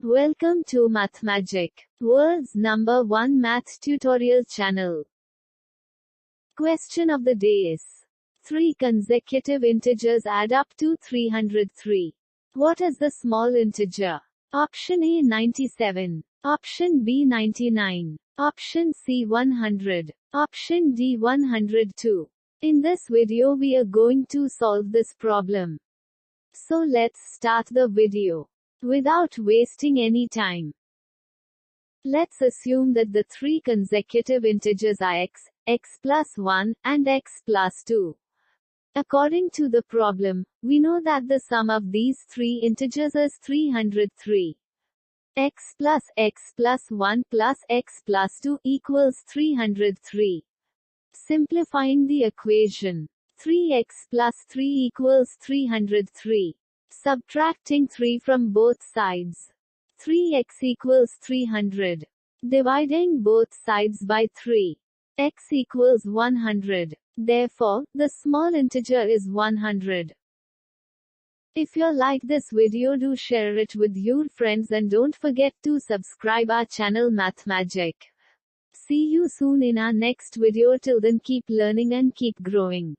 Welcome to MATHEMAGIC, world's #1 math tutorial channel. Question of the day is: 3 consecutive integers add up to 303. What is the small integer? Option A 97, Option B 99, Option C 100, Option D 102. In this video we are going to solve this problem. So let's start the video. Without wasting any time, let's assume that the 3 consecutive integers are x plus 1, and x plus 2. According to the problem, we know that the sum of these 3 integers is 303. X plus 1 plus x plus 2 equals 303. Simplifying the equation, 3x plus 3 equals 303. Subtracting 3 from both sides, 3x equals 300. Dividing both sides by 3, x equals 100. Therefore, the small integer is 100. If you like this video, do share it with your friends and don't forget to subscribe our channel MATHEMAGIC. See you soon in our next video. Till then, keep learning and keep growing.